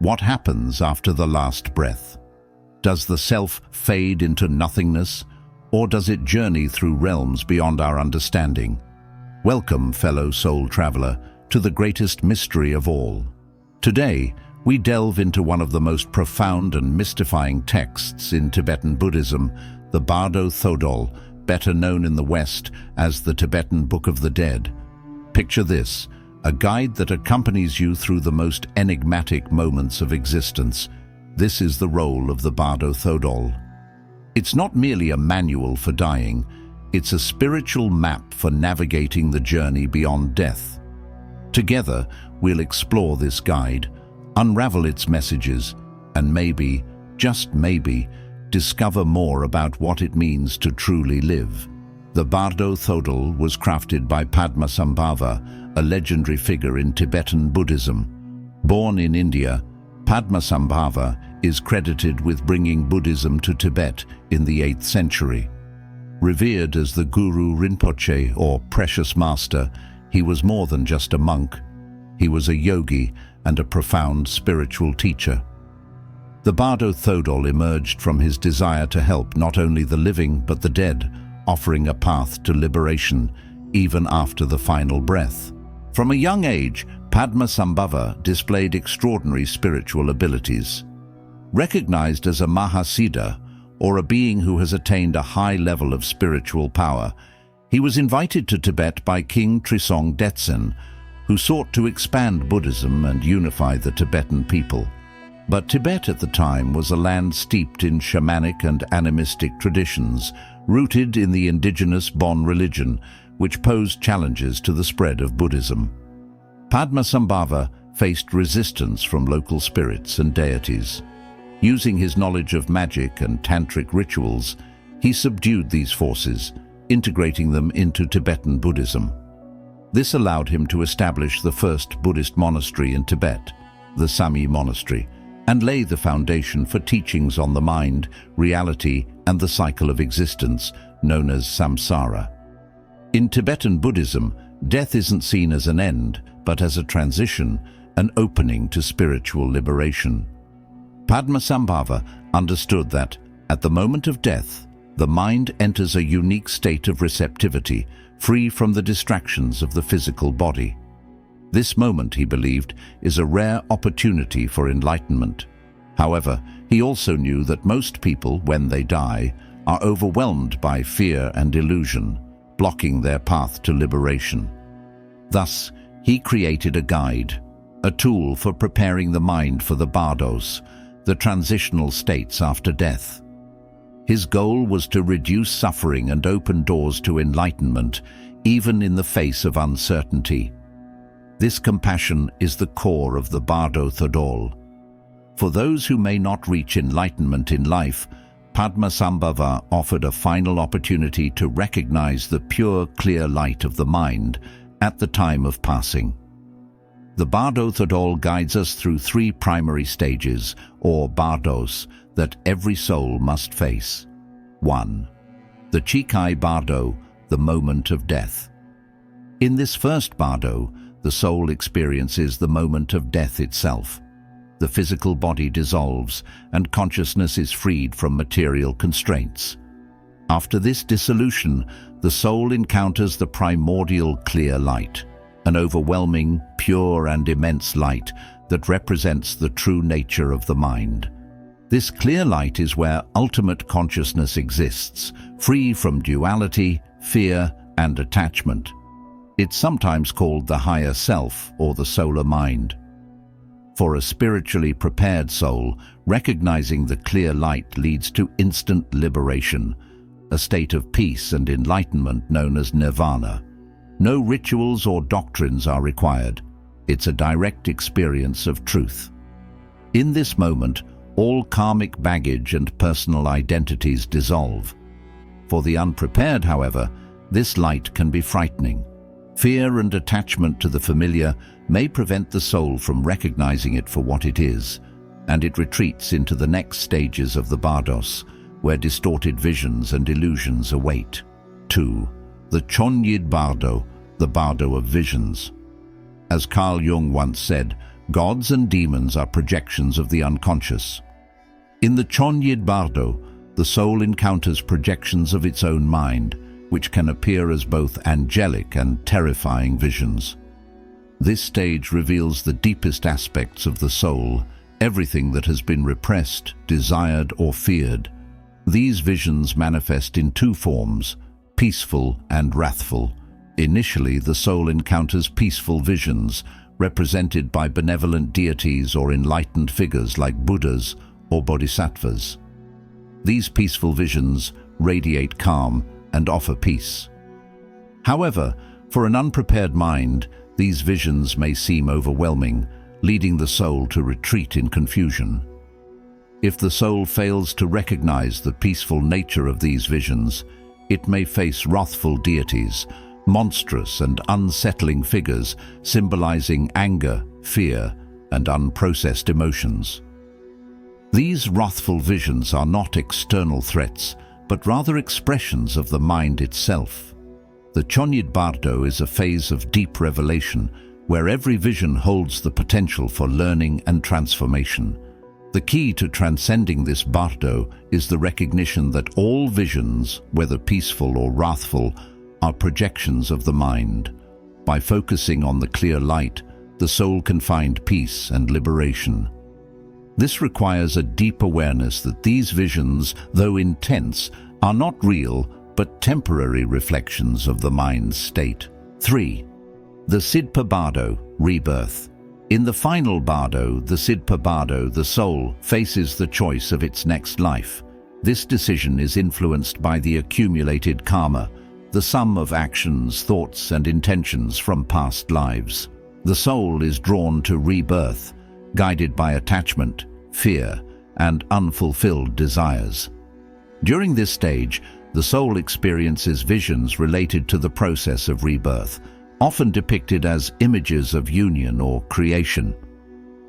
What happens after the last breath? Does the self fade into nothingness, or does it journey through realms beyond our understanding? Welcome, fellow soul traveler, to the greatest mystery of all. Today, we delve into one of the most profound and mystifying texts in Tibetan Buddhism, the Bardo Thodol, better known in the West as the Tibetan Book of the Dead. Picture this, a guide that accompanies you through the most enigmatic moments of existence. This is the role of the Bardo Thodol. It's not merely a manual for dying, it's a spiritual map for navigating the journey beyond death. Together, we'll explore this guide, unravel its messages, and maybe, just maybe, discover more about what it means to truly live. The Bardo Thodol was crafted by Padmasambhava, a legendary figure in Tibetan Buddhism. Born in India, Padmasambhava is credited with bringing Buddhism to Tibet in the 8th century. Revered as the Guru Rinpoche, or Precious Master, he was more than just a monk. He was a yogi and a profound spiritual teacher. The Bardo Thodol emerged from his desire to help not only the living but the dead, offering a path to liberation even after the final breath. From a young age, Padmasambhava displayed extraordinary spiritual abilities. Recognized as a Mahasiddha, or a being who has attained a high level of spiritual power, he was invited to Tibet by King Trisong Detsen, who sought to expand Buddhism and unify the Tibetan people. But Tibet at the time was a land steeped in shamanic and animistic traditions, rooted in the indigenous Bon religion, which posed challenges to the spread of Buddhism. Padmasambhava faced resistance from local spirits and deities. Using his knowledge of magic and tantric rituals, he subdued these forces, integrating them into Tibetan Buddhism. This allowed him to establish the first Buddhist monastery in Tibet, the Sami Monastery, and lay the foundation for teachings on the mind, reality, and the cycle of existence, known as samsara. In Tibetan Buddhism, death isn't seen as an end, but as a transition, an opening to spiritual liberation. Padmasambhava understood that, at the moment of death, the mind enters a unique state of receptivity, free from the distractions of the physical body. This moment, he believed, is a rare opportunity for enlightenment. However, he also knew that most people, when they die, are overwhelmed by fear and illusion, blocking their path to liberation. Thus, he created a guide, a tool for preparing the mind for the bardos, the transitional states after death. His goal was to reduce suffering and open doors to enlightenment, even in the face of uncertainty. This compassion is the core of the Bardo Thodol. For those who may not reach enlightenment in life, Padmasambhava offered a final opportunity to recognize the pure, clear light of the mind at the time of passing. The Bardo Thodol guides us through 3 primary stages, or bardos, that every soul must face. 1. The Chikhai Bardo, the moment of death. In this first bardo, the soul experiences the moment of death itself. The physical body dissolves, and consciousness is freed from material constraints. After this dissolution, the soul encounters the primordial clear light, an overwhelming, pure and immense light that represents the true nature of the mind. This clear light is where ultimate consciousness exists, free from duality, fear, and attachment. It's sometimes called the higher self or the solar mind. For a spiritually prepared soul, recognizing the clear light leads to instant liberation, a state of peace and enlightenment known as nirvana. No rituals or doctrines are required. It's a direct experience of truth. In this moment, all karmic baggage and personal identities dissolve. For the unprepared, however, this light can be frightening. Fear and attachment to the familiar may prevent the soul from recognizing it for what it is, and it retreats into the next stages of the bardos, where distorted visions and illusions await. 2. The Chönyid Bardo, the Bardo of visions. As Carl Jung once said, gods and demons are projections of the unconscious. In the Chönyid Bardo, the soul encounters projections of its own mind, which can appear as both angelic and terrifying visions. This stage reveals the deepest aspects of the soul, everything that has been repressed, desired, or feared. These visions manifest in two forms, peaceful and wrathful. Initially, the soul encounters peaceful visions, represented by benevolent deities or enlightened figures like Buddhas or Bodhisattvas. These peaceful visions radiate calm and offer peace. However, for an unprepared mind, these visions may seem overwhelming, leading the soul to retreat in confusion. If the soul fails to recognize the peaceful nature of these visions, it may face wrathful deities, monstrous and unsettling figures symbolizing anger, fear, and unprocessed emotions. These wrathful visions are not external threats, but rather expressions of the mind itself. The Chönyid Bardo is a phase of deep revelation, where every vision holds the potential for learning and transformation. The key to transcending this Bardo is the recognition that all visions, whether peaceful or wrathful, are projections of the mind. By focusing on the clear light, the soul can find peace and liberation. This requires a deep awareness that these visions, though intense, are not real but temporary reflections of the mind's state. 3. The Sidpa Bardo, rebirth. In the final Bardo, the Sidpa Bardo, the soul faces the choice of its next life. This decision is influenced by the accumulated karma, the sum of actions, thoughts, and intentions from past lives. The soul is drawn to rebirth, guided by attachment, fear, and unfulfilled desires. During this stage, the soul experiences visions related to the process of rebirth, often depicted as images of union or creation.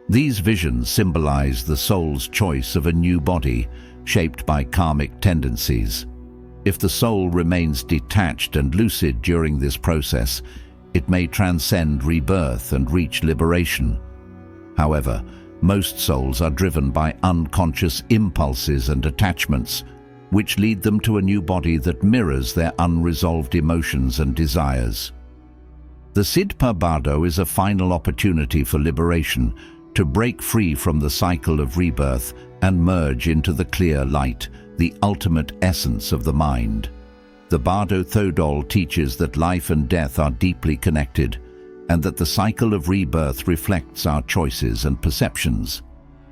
These visions symbolize the soul's choice of a new body, shaped by karmic tendencies. If the soul remains detached and lucid during this process, it may transcend rebirth and reach liberation. However, most souls are driven by unconscious impulses and attachments, which lead them to a new body that mirrors their unresolved emotions and desires. The Sidpa Bardo is a final opportunity for liberation, to break free from the cycle of rebirth and merge into the clear light, the ultimate essence of the mind. The Bardo Thodol teaches that life and death are deeply connected, and that the cycle of rebirth reflects our choices and perceptions.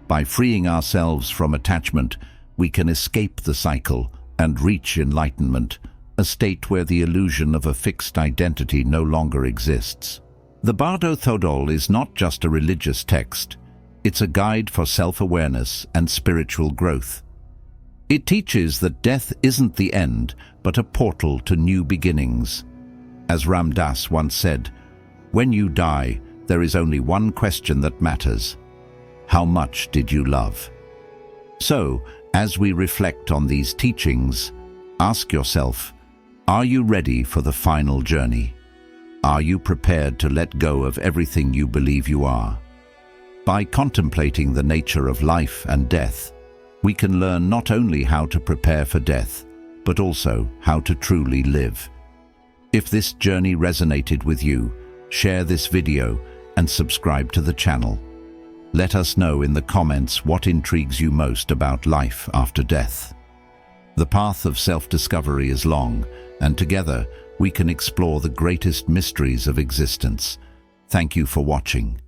By freeing ourselves from attachment, we can escape the cycle and reach enlightenment, a state where the illusion of a fixed identity no longer exists. The Bardo Thodol is not just a religious text, it's a guide for self-awareness and spiritual growth. It teaches that death isn't the end, but a portal to new beginnings. As Ram Dass once said, "When you die, there is only one question that matters. How much did you love?" So, as we reflect on these teachings, ask yourself, are you ready for the final journey? Are you prepared to let go of everything you believe you are? By contemplating the nature of life and death, we can learn not only how to prepare for death, but also how to truly live. If this journey resonated with you, share this video and subscribe to the channel. Let us know in the comments what intrigues you most about life after death. The path of self-discovery is long, and together we can explore the greatest mysteries of existence. Thank you for watching.